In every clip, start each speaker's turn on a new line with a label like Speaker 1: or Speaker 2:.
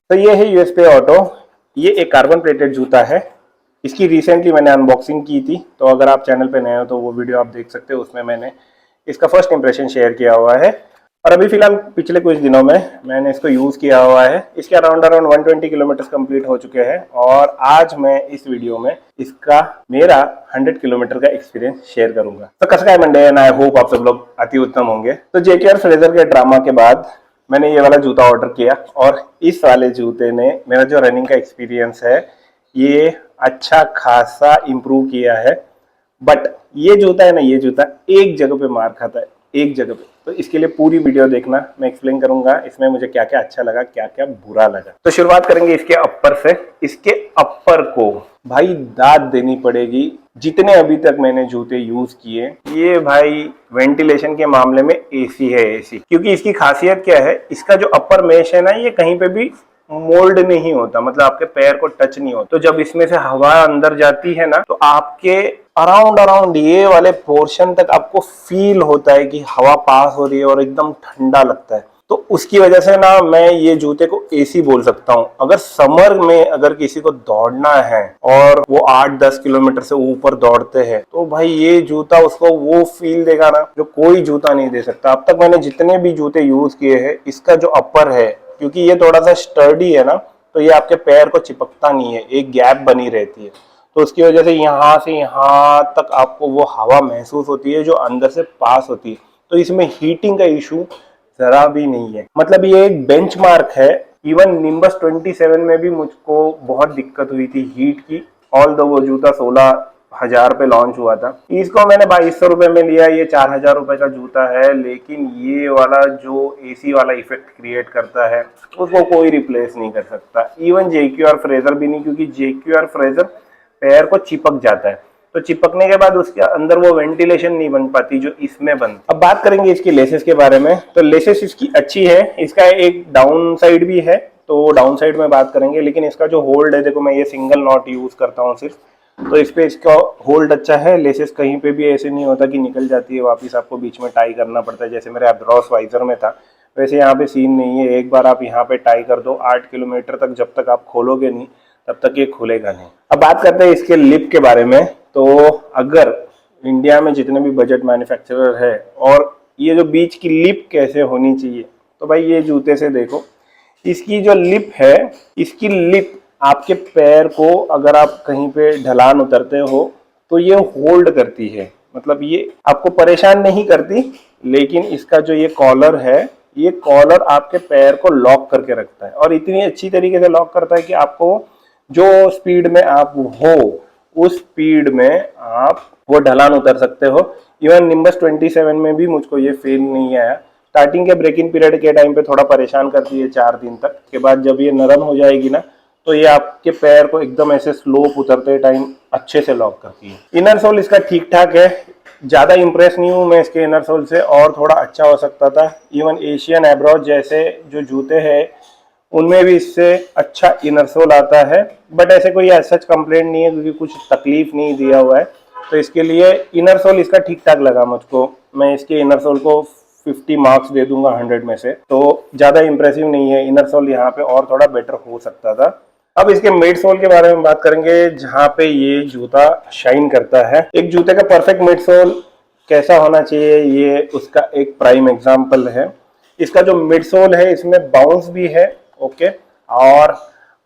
Speaker 1: तो ये है यूएसपी ऑटो। ये एक कार्बन प्लेटेड जूता है। इसकी रिसेंटली मैंने अनबॉक्सिंग की थी, तो अगर आप चैनल पे नए हो तो वो वीडियो आप देख सकते हो। उसमें मैंने इसका फर्स्ट इंप्रेशन शेयर किया हुआ है। और अभी फिलहाल पिछले कुछ दिनों में मैंने इसको यूज़ किया हुआ है। इसके अराउंड 120 किलोमीटर कंप्लीट हो चुके हैं और आज मैं इस वीडियो में इसका मेरा 100 किलोमीटर का एक्सपीरियंस शेयर करूंगा। तो कसं काय मंडळी, एंड आई होप आप सब लोग अति उत्तम होंगे। तो जेकेआर फ्रेजर के ड्रामा के बाद मैंने ये वाला जूता ऑर्डर किया और इस वाले जूते ने मेरा जो रनिंग का एक्सपीरियंस है ये अच्छा खासा इम्प्रूव किया है। बट ये जूता है ना, ये जूता एक जगह पे मार खाता है, एक जगह पे। तो इसके लिए पूरी वीडियो देखना, मैं एक्सप्लेन करूंगा इसमें मुझे क्या क्या अच्छा लगा, क्या क्या बुरा लगा। तो शुरुआत करेंगे इसके अपर से। इसके अपर को भाई दाद देनी पड़ेगी। जितने अभी तक मैंने जूते यूज किए, ये भाई वेंटिलेशन के मामले में एसी है, एसी। क्योंकि इसकी खासियत क्या है, इसका जो अपर मेश है ना, ये कहीं पे भी मोल्ड नहीं होता, मतलब आपके पैर को टच नहीं होता। तो जब इसमें से हवा अंदर जाती है ना, तो आपके अराउंड अराउंड ये वाले पोर्शन तक आपको फील होता है कि हवा पास हो रही है और एकदम ठंडा लगता है। तो उसकी वजह से ना मैं ये जूते को एसी बोल सकता हूँ। अगर समर में अगर किसी को दौड़ना है और वो 8-10 किलोमीटर से ऊपर दौड़ते हैं, तो भाई ये जूता उसको वो फील देगा ना जो कोई जूता नहीं दे सकता। अब तक मैंने जितने भी जूते यूज किए हैं, इसका जो अपर है, क्योंकि ये थोड़ा सा स्टर्डी है ना, तो ये आपके पैर को चिपकता नहीं है, एक गैप बनी रहती है। तो उसकी वजह से यहाँ से यहाँ तक आपको वो हवा महसूस होती है जो अंदर से पास होती है। तो इसमें हीटिंग का इशू जरा भी नहीं है। मतलब ये एक बेंचमार्क है। इवन निम्बस 27 में भी मुझको बहुत दिक्कत हुई थी हीट की। ऑल दो वो जूता 16,000 पे लॉन्च हुआ था, इसको मैंने 2200 रुपए में लिया। ये 4000 रुपए का जूता है, लेकिन ये वाला जो एसी वाला इफेक्ट क्रिएट करता है उसको कोई रिप्लेस नहीं कर सकता। इवन जेक्यूआर फ्रेजर भी नहीं, क्योंकि जेक्यूआर फ्रेजर पैर को चिपक जाता है। तो चिपकने के बाद उसके अंदर वो वेंटिलेशन नहीं बन पाती जो इसमें बन। अब बात करेंगे इसकी लेसेस के बारे में। तो लेसेस इसकी अच्छी है। इसका एक डाउन साइड भी है, तो डाउन साइड में बात करेंगे। लेकिन इसका जो होल्ड है, देखो मैं ये सिंगल नॉट यूज करता हूँ सिर्फ, तो इस पे इसका होल्ड अच्छा है। लेसेस कहीं पे भी ऐसे नहीं होता कि निकल जाती है, वापिस आपको बीच में टाई करना पड़ता है जैसे मेरे एब्रॉस वाइजर में था। वैसे यहाँ पे सीन नहीं है, एक बार आप यहाँ पे टाई कर दो, 8 किलोमीटर तक जब तक आप खोलोगे नहीं तब तक ये खुलेगा नहीं। अब बात करते हैं इसके लिप के बारे में। तो अगर इंडिया में जितने भी बजट मैन्युफैक्चरर है, और ये जो बीच की लिप कैसे होनी चाहिए, तो भाई ये जूते से देखो, इसकी जो लिप है, इसकी लिप आपके पैर को अगर आप कहीं पे ढलान उतरते हो तो ये होल्ड करती है। मतलब ये आपको परेशान नहीं करती, लेकिन इसका जो ये कॉलर है, ये कॉलर आपके पैर को लॉक करके रखता है और इतनी अच्छी तरीके से लॉक करता है कि आपको जो स्पीड में आप हो उस स्पीड में आप वो ढलान उतर सकते हो। इवन निम्बस 27 में भी मुझको ये फील नहीं आया। स्टार्टिंग के ब्रेकिंग पीरियड के टाइम पे थोड़ा परेशान करती है 4 दिन तक, के बाद जब ये नरम हो जाएगी ना, तो ये आपके पैर को एकदम ऐसे स्लोप उतरते टाइम अच्छे से लॉक करती है। इनर सोल इसका ठीक ठाक है, ज़्यादा इंप्रेस नहीं हूँ मैं इसके इनर सोल से, और थोड़ा अच्छा हो सकता था। इवन एशियन एब्रॉज जैसे जो जूते हैं उनमें भी इससे अच्छा इनर सोल आता है, बट ऐसे कोई सच कंप्लेंट नहीं है क्योंकि कुछ तकलीफ नहीं दिया हुआ है। तो इसके लिए इनर सोल इसका ठीक ठाक लगा मुझको। मैं इसके इनर सोल को 50 मार्क्स दे दूंगा 100 में से। तो ज़्यादा इंप्रेसिव नहीं है इनर सोल, यहाँ पे और थोड़ा बेटर हो सकता था। अब इसके मिड सोल के बारे में बात करेंगे, जहाँ पे ये जूता शाइन करता है। एक जूते का परफेक्ट मिड सोल कैसा होना चाहिए, ये उसका एक प्राइम एग्जाम्पल है। इसका जो मिड सोल है, इसमें बाउंस भी है, ओके, और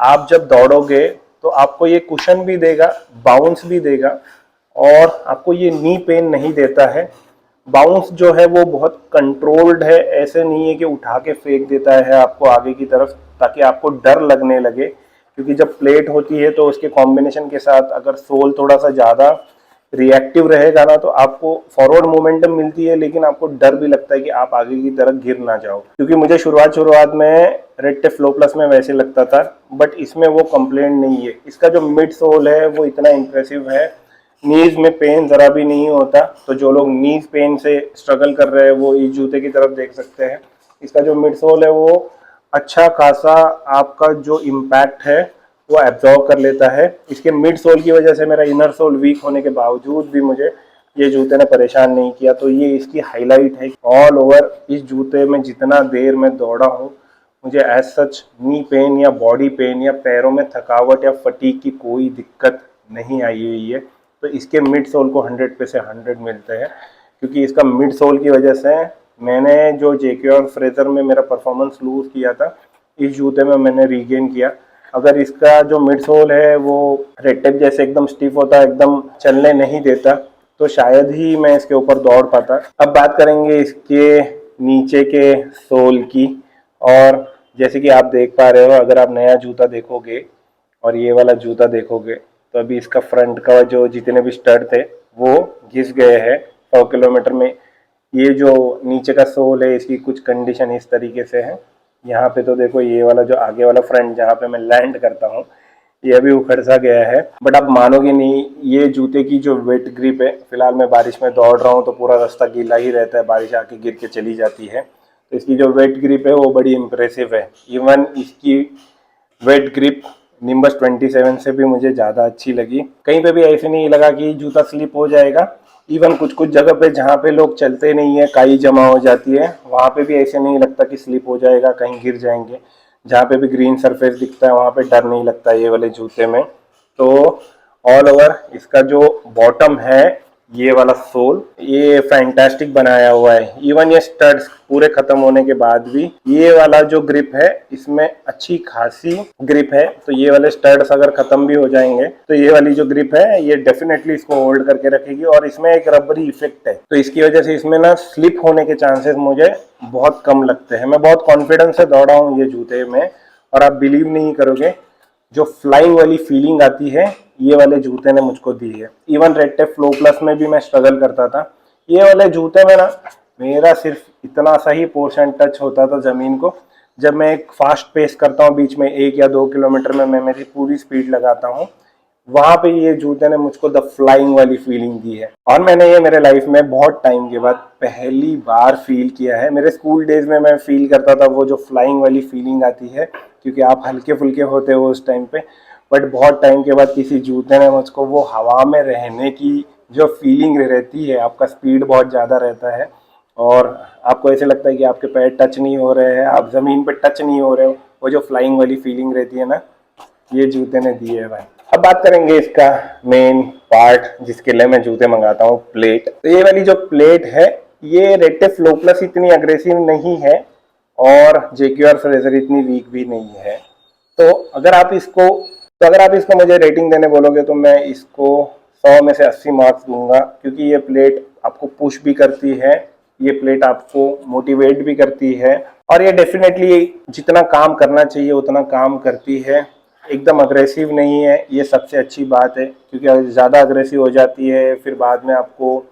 Speaker 1: आप जब दौड़ोगे तो आपको ये कुशन भी देगा, बाउंस भी देगा, और आपको ये नी पेन नहीं देता है। बाउंस जो है वो बहुत कंट्रोल्ड है, ऐसे नहीं है कि उठा के फेंक देता है आपको आगे की तरफ ताकि आपको डर लगने लगे। क्योंकि जब प्लेट होती है तो उसके कॉम्बिनेशन के साथ अगर सोल थोड़ा सा ज़्यादा रिएक्टिव रहेगा ना, तो आपको फॉरवर्ड मोमेंटम मिलती है, लेकिन आपको डर भी लगता है कि आप आगे की तरफ गिर ना जाओ। क्योंकि मुझे शुरुआत में रेड टेप फ्लो प्लस में वैसे लगता था, बट इसमें वो कंप्लेंट नहीं है। इसका जो मिड सोल है वो इतना इंप्रेसिव है, नीज में पेन जरा भी नहीं होता। तो जो लोग नीज पेन से स्ट्रगल कर रहे हैं वो इस जूते की तरफ देख सकते हैं। इसका जो मिड सोल है वो अच्छा खासा आपका जो इम्पैक्ट है वो एब्जॉर्ब कर लेता है। इसके मिड सोल की वजह से मेरा इनर सोल वीक होने के बावजूद भी मुझे ये जूते ने परेशान नहीं किया। तो ये इसकी हाईलाइट है। ऑल ओवर इस जूते में जितना देर मैं दौड़ा हूँ मुझे एज सच नी पेन या बॉडी पेन या पैरों में थकावट या फटीग की कोई दिक्कत नहीं आई हुई है। तो इसके मिड सोल को 100 पे से 100 मिलते हैं, क्योंकि इसका मिड सोल की वजह से मैंने जो जेके और फ्रेजर में मेरा परफॉर्मेंस लूज किया था, इस जूते में मैंने रीगेन किया। अगर इसका जो मिड सोल है वो रेड टेप जैसे एकदम स्टिफ होता, एकदम चलने नहीं देता, तो शायद ही मैं इसके ऊपर दौड़ पाता। अब बात करेंगे इसके नीचे के सोल की। और जैसे कि आप देख पा रहे हो, अगर आप नया जूता देखोगे और ये वाला जूता देखोगे तो अभी इसका फ्रंट का जो जितने भी स्टड थे वो घिस गए हैं 100 किलोमीटर में। ये जो नीचे का सोल है इसकी कुछ कंडीशन इस तरीके से है। यहाँ पे तो देखो, ये वाला जो आगे वाला फ्रंट जहाँ पे मैं लैंड करता हूँ ये अभी उखड़ सा गया है। बट आप मानोगे नहीं, ये जूते की जो वेट ग्रिप है, फिलहाल मैं बारिश में दौड़ रहा हूँ तो पूरा रास्ता गीला ही रहता है, बारिश आके गिर के चली जाती है। तो इसकी जो वेट ग्रिप है वो बड़ी इंप्रेसिव है। इवन इसकी वेट ग्रिप निम्बस 27 से भी मुझे ज़्यादा अच्छी लगी। कहीं पे भी ऐसे नहीं लगा कि जूता स्लिप हो जाएगा। इवन कुछ कुछ जगह पे जहाँ पे लोग चलते नहीं है, काई जमा हो जाती है, वहाँ पे भी ऐसे नहीं लगता कि स्लिप हो जाएगा, कहीं गिर जाएंगे। जहाँ पे भी ग्रीन सरफेस दिखता है वहाँ पे डर नहीं लगता ये वाले जूते में। तो ऑल ओवर इसका जो बॉटम है, ये वाला सोल, ये फैंटास्टिक बनाया हुआ है। इवन ये स्टड्स पूरे खत्म होने के बाद भी ये वाला जो ग्रिप है इसमें अच्छी खासी ग्रिप है। तो ये वाले स्टड्स अगर खत्म भी हो जाएंगे तो ये वाली जो ग्रिप है ये डेफिनेटली इसको होल्ड करके रखेगी। और इसमें एक रबरी इफेक्ट है, तो इसकी वजह से इसमें ना स्लिप होने के चांसेस मुझे बहुत कम लगते हैं। मैं बहुत कॉन्फिडेंस से दौड़ा हूँ ये जूते में, और आप बिलीव नहीं करोगे जो फ्लाइंग वाली फीलिंग आती है ये वाले जूते ने मुझको दी है। Even red tape flow plus में भी मैं स्ट्रगल करता था, ये वाले जूते में ना मेरा सिर्फ इतना सा ही पोर्शन टच होता था ज़मीन को। जब मैं एक फास्ट पेस करता हूँ, बीच में 1 या 2 किलोमीटर में मैं मेरी पूरी स्पीड लगाता हूँ, वहाँ पे ये जूते ने मुझको द फ्लाइंग वाली फीलिंग दी है। और मैंने ये मेरे लाइफ में बहुत टाइम के बाद पहली बार फील किया है। मेरे स्कूल डेज में मैं फील करता था वो जो फ्लाइंग वाली फीलिंग आती है, क्योंकि आप हल्के फुल्के होते हो उस टाइम पे। बट बहुत टाइम के बाद किसी जूते ने मुझको वो हवा में रहने की जो फीलिंग रहती है, आपका स्पीड बहुत ज़्यादा रहता है और आपको ऐसे लगता है कि आपके पैर टच नहीं हो रहे हैं, आप ज़मीन पे टच नहीं हो रहे हो, वो जो फ्लाइंग वाली फीलिंग रहती है ना, ये जूते ने दी है भाई। अब बात करेंगे इसका मेन पार्ट जिसके लिए मैं जूते मंगाता हूँ, प्लेट। तो ये वाली जो प्लेट है ये रेड टेप फ्लो प्लस इतनी अग्रेसिव नहीं है और जेके और फ्रेजर इतनी वीक भी नहीं है। तो अगर आप इसको मुझे रेटिंग देने बोलोगे तो मैं इसको 100 में से 80 मार्क्स दूंगा, क्योंकि ये प्लेट आपको पुश भी करती है, ये प्लेट आपको मोटिवेट भी करती है और ये डेफिनेटली जितना काम करना चाहिए उतना काम करती है। एकदम अग्रेसिव नहीं है, ये सबसे अच्छी बात है, क्योंकि ज़्यादा अग्रेसिव हो जाती है फिर बाद में आपको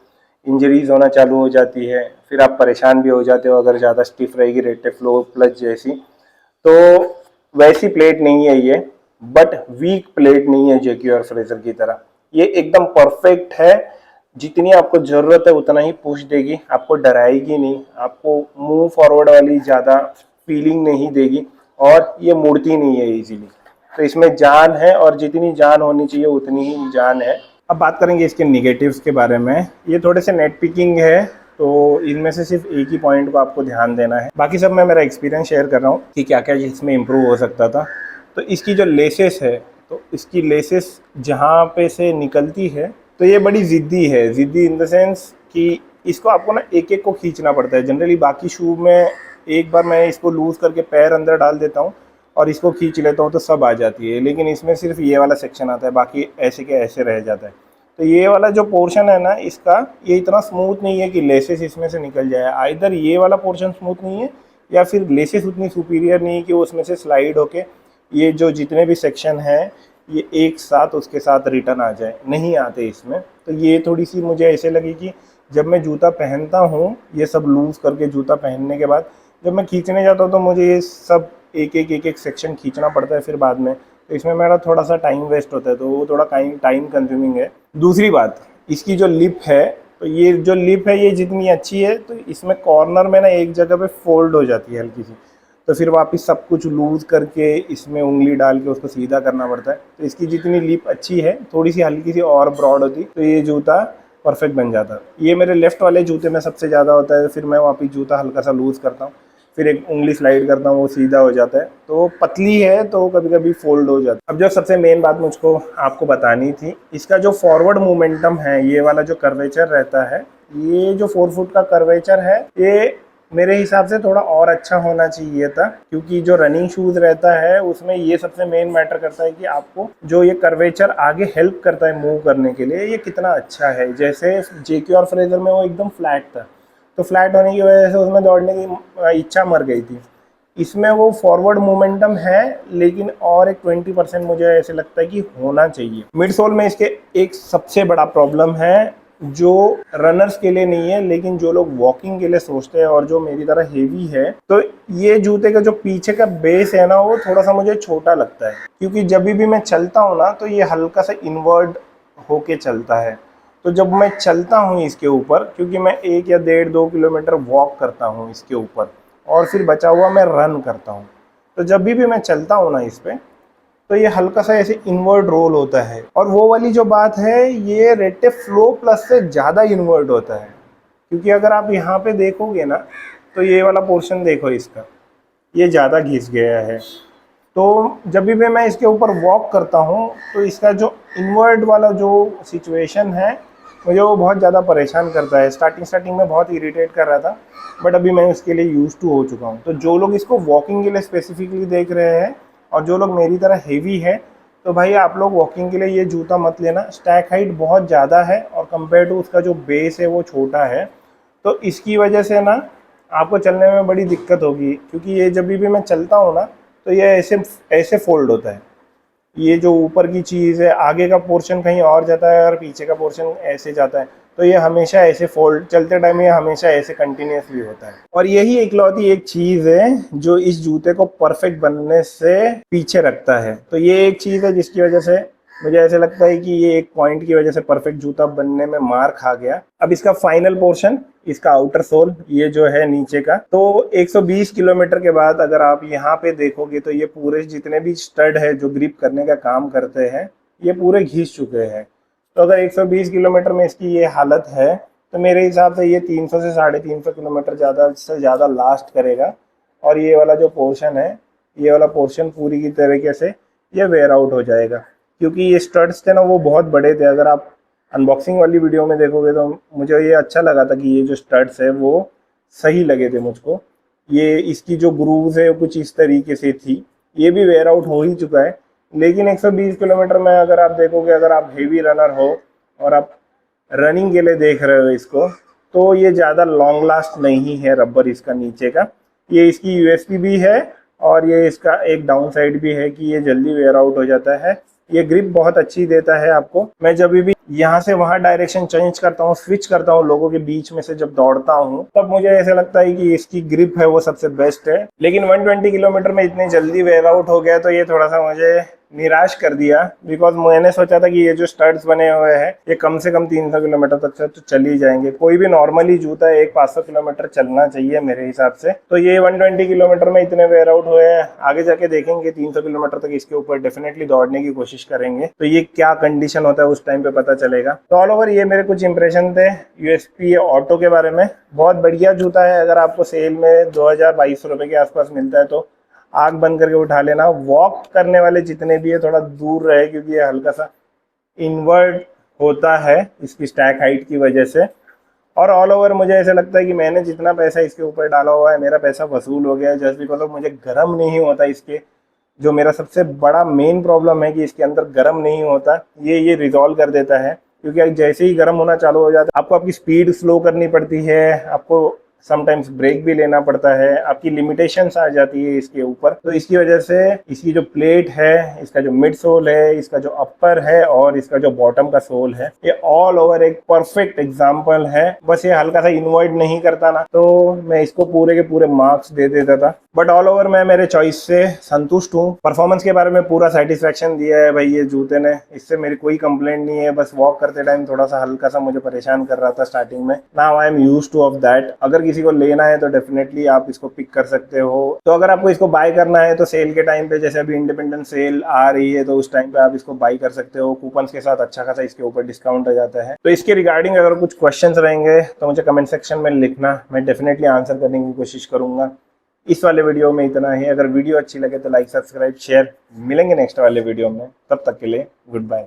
Speaker 1: इंजरीज होना चालू हो जाती है, फिर आप परेशान भी हो जाते हो अगर ज़्यादा स्टिफ रहेगी रेड टेप फ्लो प्लस जैसी। तो वैसी प्लेट नहीं है ये, बट वीक प्लेट नहीं है जेके और फ्रेजर की तरह। ये एकदम परफेक्ट है, जितनी आपको ज़रूरत है उतना ही पुश देगी, आपको डराएगी नहीं, आपको मूव फॉरवर्ड वाली ज़्यादा फीलिंग नहीं देगी और ये मुड़ती नहीं है इजीली। तो इसमें जान है और जितनी जान होनी चाहिए उतनी ही जान है। अब बात करेंगे इसके निगेटिव्स के बारे में। ये थोड़े से नेट पिकिंग है, तो इनमें से सिर्फ एक ही पॉइंट को आपको ध्यान देना है, बाकी सब मैं मेरा एक्सपीरियंस शेयर कर रहा हूँ कि क्या क्या इसमें इम्प्रूव हो सकता था। तो इसकी जो लेसेस है, तो इसकी लेसेस जहाँ पे से निकलती है तो ये बड़ी ज़िद्दी है। ज़िद्दी इन द सेंस कि इसको आपको ना एक एक को खींचना पड़ता है। जनरली बाकी शू में एक बार मैं इसको लूज़ करके पैर अंदर डाल देता हूँ और इसको खींच लेता हूँ तो सब आ जाती है, लेकिन इसमें सिर्फ ये वाला सेक्शन आता है, बाकी ऐसे के ऐसे रह जाता है। तो ये वाला जो पोर्शन है ना इसका, ये इतना स्मूथ नहीं है कि लेसेस इसमें से निकल जाए। आइदर ये वाला पोर्शन स्मूथ नहीं है या फिर लेसेस उतनी सुपीरियर नहीं है कि वो उसमें से स्लाइड होके ये जो जितने भी सेक्शन हैं ये एक साथ उसके साथ रिटर्न आ जाए, नहीं आते इसमें। तो ये थोड़ी सी मुझे ऐसे लगी कि जब मैं जूता पहनता हूँ, ये सब लूज़ करके जूता पहनने के बाद जब मैं खींचने जाता हूँ तो मुझे ये सब एक एक सेक्शन खींचना पड़ता है फिर बाद में, तो इसमें मेरा थोड़ा सा टाइम वेस्ट होता है, तो वो थोड़ा टाइम कंज्यूमिंग है। दूसरी बात, इसकी जो लिप है, तो ये जो लिप है ये जितनी अच्छी है तो इसमें कॉर्नर में ना एक जगह पे फोल्ड हो जाती है हल्की सी, तो फिर वापस सब कुछ लूज़ करके इसमें उंगली डाल के उसको सीधा करना पड़ता है। तो इसकी जितनी लिप अच्छी है, थोड़ी सी हल्की सी और ब्रॉड होती तो ये जूता परफेक्ट बन जाता। ये मेरे लेफ़्ट वाले जूते में सबसे ज़्यादा होता है, फिर मैं वापस जूता हल्का सा लूज़ करता हूँ, फिर एक उंगली स्लाइड करता हूँ वो सीधा हो जाता है। तो पतली है तो कभी कभी फोल्ड हो जाता है। अब जो सबसे मेन बात मुझको आपको बतानी थी, इसका जो फॉरवर्ड मोमेंटम है, ये वाला जो कर्वेचर रहता है, ये जो 4 फुट का कर्वेचर है, ये मेरे हिसाब से थोड़ा और अच्छा होना चाहिए था, क्योंकि जो रनिंग शूज रहता है उसमें ये सबसे मेन मैटर करता है कि आपको जो ये कर्वेचर आगे हेल्प करता है मूव करने के लिए, ये कितना अच्छा है। जैसे जेके और फ्रेजर में वो एकदम फ्लैट था, तो फ्लैट होने की वजह से उसमें दौड़ने की इच्छा मर गई थी। इसमें वो फॉरवर्ड मोमेंटम है, लेकिन और एक 20% मुझे ऐसे लगता है कि होना चाहिए। मिड सोल में इसके एक सबसे बड़ा प्रॉब्लम है, जो रनर्स के लिए नहीं है लेकिन जो लोग वॉकिंग के लिए सोचते हैं और जो मेरी तरह हेवी है, तो ये जूते का जो पीछे का बेस है ना, वो थोड़ा सा मुझे छोटा लगता है, क्योंकि जब भी मैं चलता हूँ ना तो ये हल्का सा इनवर्ड होके चलता है। तो जब मैं चलता हूँ इसके ऊपर, क्योंकि मैं 1 या 1.5-2 किलोमीटर वॉक करता हूँ इसके ऊपर और फिर बचा हुआ मैं रन करता हूँ, तो जब भी मैं चलता हूँ ना इस पे, तो ये हल्का सा ऐसे इनवर्ड रोल होता है। और वो वाली जो बात है, ये रेटे फ्लो प्लस से ज़्यादा इनवर्ड होता है, क्योंकि अगर आप यहाँ पे देखोगे ना, तो ये वाला पोर्शन देखो इसका, ये ज़्यादा घिस गया है। तो जब भी मैं इसके ऊपर वॉक करता हूँ तो इसका जो इनवर्ड वाला जो सिचुएशन है, मुझे वो बहुत ज़्यादा परेशान करता है। स्टार्टिंग में बहुत इरिटेट कर रहा था, बट अभी मैं उसके लिए यूज टू हो चुका हूँ। तो जो लोग इसको वॉकिंग के लिए स्पेसिफिकली देख रहे हैं और जो लोग मेरी तरह हेवी है, तो भाई आप लोग वॉकिंग के लिए ये जूता मत लेना। स्टैक हाइट बहुत ज़्यादा है और कंपेयर टू उसका जो बेस है वो छोटा है, तो इसकी वजह से ना आपको चलने में बड़ी दिक्कत होगी, क्योंकि ये जब भी मैं चलता हूँ ना, तो ये ऐसे ऐसे फोल्ड होता है। ये जो ऊपर की चीज़ है, आगे का पोर्शन कहीं और जाता है और पीछे का पोर्शन ऐसे जाता है, तो ये हमेशा ऐसे फोल्ड, चलते टाइम ये हमेशा ऐसे कंटिन्यूसली होता है। और यही इकलौती एक चीज़ है जो इस जूते को परफेक्ट बनने से पीछे रखता है। तो ये एक चीज़ है जिसकी वजह से मुझे ऐसे लगता है कि ये एक पॉइंट की वजह से परफेक्ट जूता बनने में मार खा गया। अब इसका फाइनल पोर्शन, इसका आउटर सोल, ये जो है नीचे का, तो 120 किलोमीटर के बाद अगर आप यहाँ पे देखोगे तो ये पूरे जितने भी स्टड है जो ग्रिप करने का काम करते हैं, ये पूरे घिस चुके हैं। तो अगर 120 किलोमीटर में इसकी ये हालत है, तो मेरे हिसाब से ये 300 से 350 किलोमीटर ज़्यादा से ज़्यादा लास्ट करेगा। और ये वाला जो पोर्शन है, ये वाला पोर्शन पूरी की तरीके से ये वेयर आउट हो जाएगा, क्योंकि ये स्टड्स थे ना वो बहुत बड़े थे। अगर आप अनबॉक्सिंग वाली वीडियो में देखोगे तो मुझे ये अच्छा लगा था कि ये जो स्टड्स है वो सही लगे थे मुझको। ये इसकी जो ग्रूव्स है कुछ इस तरीके से थी, ये भी वेयर आउट हो ही चुका है। लेकिन 120 किलोमीटर में अगर आप देखोगे, अगर आप हेवी रनर हो और आप रनिंग के लिए देख रहे हो इसको, तो ये ज़्यादा लॉन्ग लास्ट नहीं है रबर इसका नीचे का। ये इसकी यूएसपी भी है और ये इसका एक डाउन साइड भी है कि ये जल्दी वेयर आउट हो जाता है। ये ग्रिप बहुत अच्छी देता है आपको। मैं जब भी यहाँ से वहाँ डायरेक्शन चेंज करता हूँ, स्विच करता हूँ लोगों के बीच में से जब दौड़ता हूँ, तब मुझे ऐसा लगता है कि इसकी ग्रिप है वो सबसे बेस्ट है। लेकिन 120 किलोमीटर में इतनी जल्दी वेयर आउट हो गया, तो ये थोड़ा सा मुझे निराश कर दिया। बिकॉज मैंने सोचा था कि ये जो स्टड्स बने हुए हैं ये कम से कम 300 किलोमीटर तक तो चल ही जाएंगे। कोई भी नॉर्मली जूता एक 500 किलोमीटर चलना चाहिए मेरे हिसाब से। तो ये 120 किलोमीटर में इतने वेयर आउट हुए हैं, आगे जाके देखेंगे 300 किलोमीटर तक इसके ऊपर डेफिनेटली दौड़ने की कोशिश करेंगे, तो ये क्या कंडीशन होता है उस टाइम पे पता चलेगा। तो ऑल ओवर ये मेरे कुछ इंप्रेशन थे यूएसपी ऑटो के बारे में। बहुत बढ़िया जूता है, अगर आपको सेल में 2000-2200 रुपए के आसपास मिलता है तो आग बंद करके उठा लेना। वॉक करने वाले जितने भी है थोड़ा दूर रहे, क्योंकि ये हल्का सा इनवर्ड होता है इसकी स्टैक हाइट की वजह से। और ऑल ओवर मुझे ऐसा लगता है कि मैंने जितना पैसा इसके ऊपर डाला हुआ है मेरा पैसा वसूल हो गया है, जस्ट बिकॉज मुझे गर्म नहीं होता इसके। जो मेरा सबसे बड़ा मेन प्रॉब्लम है कि इसके अंदर गर्म नहीं होता, ये रिजॉल्व कर देता है। क्योंकि जैसे ही गर्म होना चालू हो जाता है आपको आपकी स्पीड स्लो करनी पड़ती है, आपको समटाइम्स ब्रेक भी लेना पड़ता है, आपकी लिमिटेशंस आ जाती है इसके ऊपर। तो इसकी वजह से इसकी जो प्लेट है, इसका जो मिड सोल है, इसका जो अपर है और इसका जो बॉटम का सोल है, ये ऑल ओवर एक परफेक्ट एग्जांपल है। बस ये हल्का सा इनवर्ड नहीं करता ना, तो मैं इसको पूरे के पूरे मार्क्स दे देता था। बट ऑल ओवर मैं मेरे चॉइस से संतुष्ट हूँ। परफॉर्मेंस के बारे में पूरा सेटिस्फेक्शन दिया है भाई ये जूते ने, इससे मेरी कोई कंप्लेंट नहीं है। बस वॉक करते टाइम थोड़ा सा हल्का सा मुझे परेशान कर रहा था स्टार्टिंग में। Now I am used two of that. अगर किसी को लेना है तो डेफिनेटली आप इसको पिक कर सकते हो। तो अगर आपको इसको बाय करना है तो सेल के टाइम पे, जैसे अभी इंडिपेंडेंस सेल आ रही है, तो उस टाइम पे आप इसको बाय कर सकते हो। कूपन्स के साथ अच्छा खासा इसके ऊपर डिस्काउंट आ जाता है। तो इसके रिगार्डिंग अगर कुछ क्वेश्चंस रहेंगे तो मुझे कमेंट सेक्शन में लिखना, मैं डेफिनेटली आंसर करने की कोशिश करूंगा। इस वाले वीडियो में इतना ही। अगर वीडियो अच्छी लगे तो लाइक, सब्सक्राइब, शेयर। मिलेंगे नेक्स्ट वाले वीडियो में, तब तक के लिए गुड बाय।